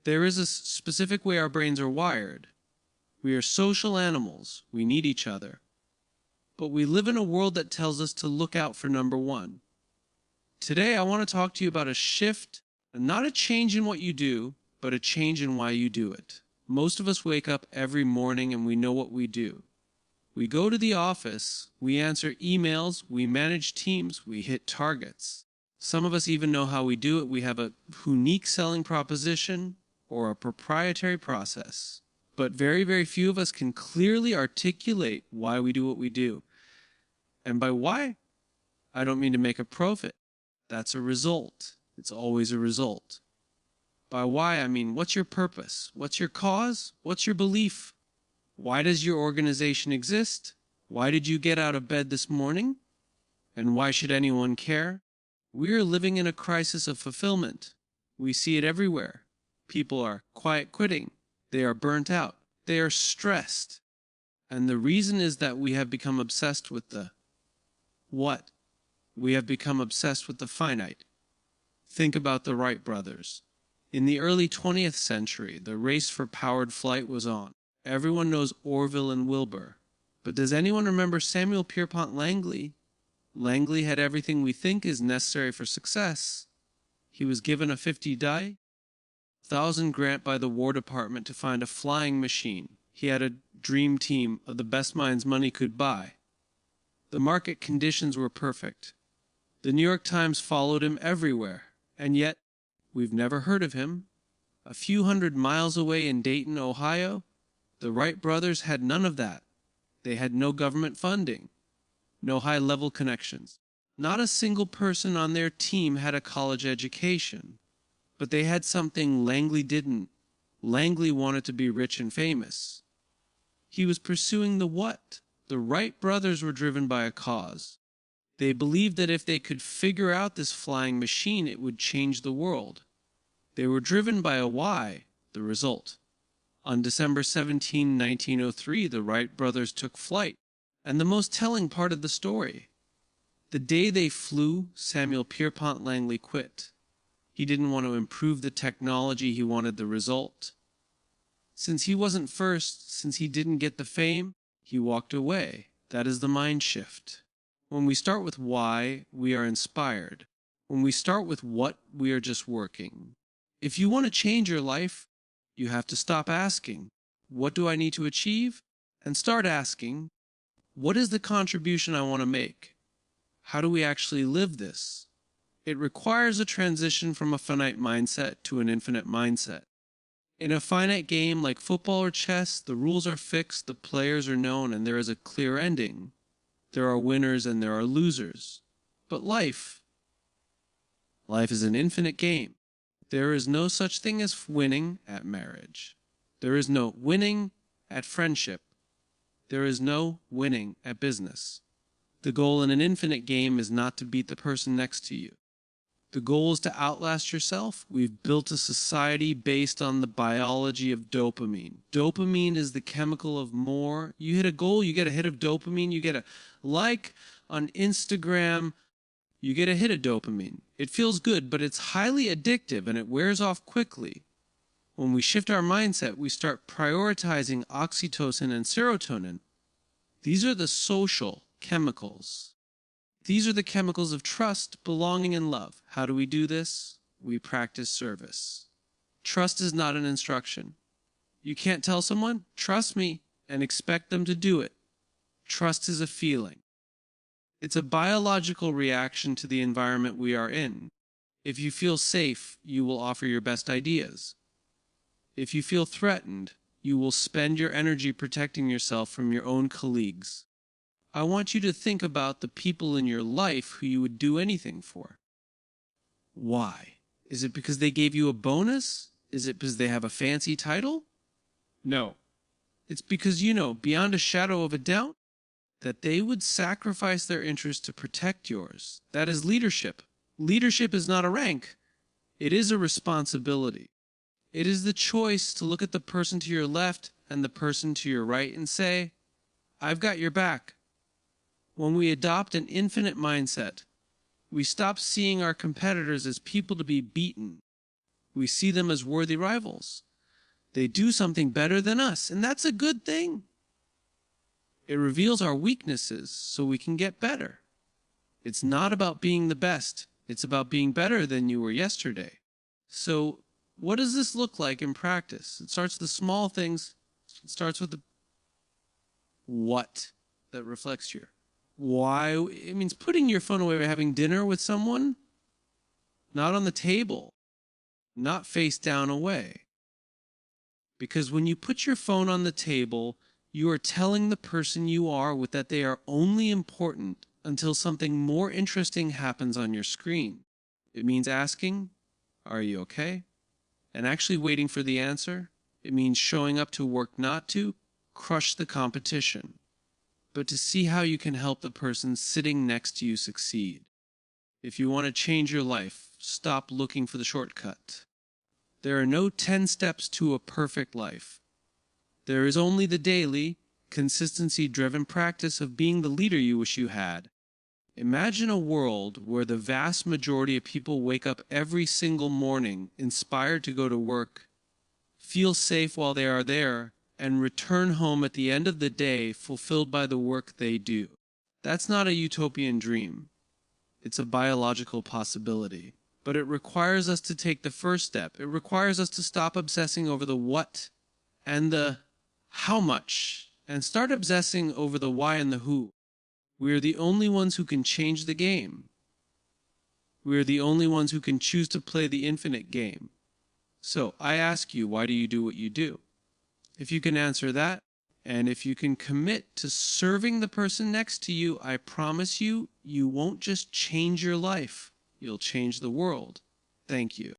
There is a specific way our brains are wired. We are social animals. We need each other. But we live in a world that tells us to look out for number one. Today, I want to talk to you about a shift, not a change in what you do, but a change in why you do it. Most of us wake up every morning and we know what we do. We go to the office, we answer emails, we manage teams, we hit targets. Some of us even know how we do it. We have a unique selling proposition or a proprietary process. But very, very few of us can clearly articulate why we do what we do. And by why, I don't mean to make a profit. That's a result. It's always a result. By why, I mean, what's your purpose? What's your cause? What's your belief? Why does your organization exist? Why did you get out of bed this morning? And why should anyone care? We are living in a crisis of fulfillment. We see it everywhere. People are quiet quitting. They are burnt out. They are stressed. And the reason is that we have become obsessed with the what? We have become obsessed with the finite. Think about the Wright brothers. In the early 20th century, the race for powered flight was on. Everyone knows Orville and Wilbur. But does anyone remember Samuel Pierpont Langley? Langley had everything we think is necessary for success. He was given a $50,000 grant by the War Department to find a flying machine. He had a dream team of the best minds money could buy. The market conditions were perfect. The New York Times followed him everywhere, and yet we've never heard of him. A few hundred miles away in Dayton, Ohio, the Wright brothers had none of that. They had no government funding, no high-level connections. Not a single person on their team had a college education. But they had something Langley didn't. Langley wanted to be rich and famous. He was pursuing the what? The Wright brothers were driven by a cause. They believed that if they could figure out this flying machine, it would change the world. They were driven by a why, the result. On December 17, 1903, the Wright brothers took flight. And the most telling part of the story, the day they flew, Samuel Pierpont Langley quit. He didn't want to improve the technology, he wanted the result. Since he wasn't first, since he didn't get the fame, he walked away. That is the mind shift. When we start with why, we are inspired. When we start with what, we are just working. If you want to change your life, you have to stop asking, what do I need to achieve? And start asking, what is the contribution I want to make? How do we actually live this? It requires a transition from a finite mindset to an infinite mindset. In a finite game like football or chess, the rules are fixed, the players are known, and there is a clear ending. There are winners and there are losers. But life is an infinite game. There is no such thing as winning at marriage. There is no winning at friendship. There is no winning at business. The goal in an infinite game is not to beat the person next to you. The goal is to outlast yourself. We've built a society based on the biology of dopamine. Dopamine is the chemical of more. You hit a goal, you get a hit of dopamine. You get a like on Instagram, you get a hit of dopamine. It feels good, but it's highly addictive and it wears off quickly. When we shift our mindset, we start prioritizing oxytocin and serotonin. These are the social chemicals. These are the chemicals of trust, belonging, and love. How do we do this? We practice service. Trust is not an instruction. You can't tell someone, trust me, and expect them to do it. Trust is a feeling. It's a biological reaction to the environment we are in. If you feel safe, you will offer your best ideas. If you feel threatened, you will spend your energy protecting yourself from your own colleagues. I want you to think about the people in your life who you would do anything for. Why? Is it because they gave you a bonus? Is it because they have a fancy title? No. It's because you know, beyond a shadow of a doubt, that they would sacrifice their interest to protect yours. That is leadership. Leadership is not a rank. It is a responsibility. It is the choice to look at the person to your left and the person to your right and say, I've got your back. When we adopt an infinite mindset, we stop seeing our competitors as people to be beaten. We see them as worthy rivals. They do something better than us, and that's a good thing. It reveals our weaknesses so we can get better. It's not about being the best. It's about being better than you were yesterday. So, what does this look like in practice? It starts with the small things. It starts with the what that reflects your why. It means putting your phone away by having dinner with someone, not on the table, not face down away. Because when you put your phone on the table, you are telling the person you are with that they are only important until something more interesting happens on your screen. It means asking, "Are you okay?" and actually waiting for the answer. It means showing up to work not to crush the competition, but to see how you can help the person sitting next to you succeed. If you want to change your life, stop looking for the shortcut. There are no 10 steps to a perfect life. There is only the daily, consistency-driven practice of being the leader you wish you had. Imagine a world where the vast majority of people wake up every single morning inspired to go to work, feel safe while they are there, and return home at the end of the day fulfilled by the work they do. That's not a utopian dream. It's a biological possibility. But it requires us to take the first step. It requires us to stop obsessing over the what and the how much and start obsessing over the why and the who. We are the only ones who can change the game. We are the only ones who can choose to play the infinite game. So I ask you, why do you do what you do? If you can answer that, and if you can commit to serving the person next to you, I promise you, you won't just change your life. You'll change the world. Thank you.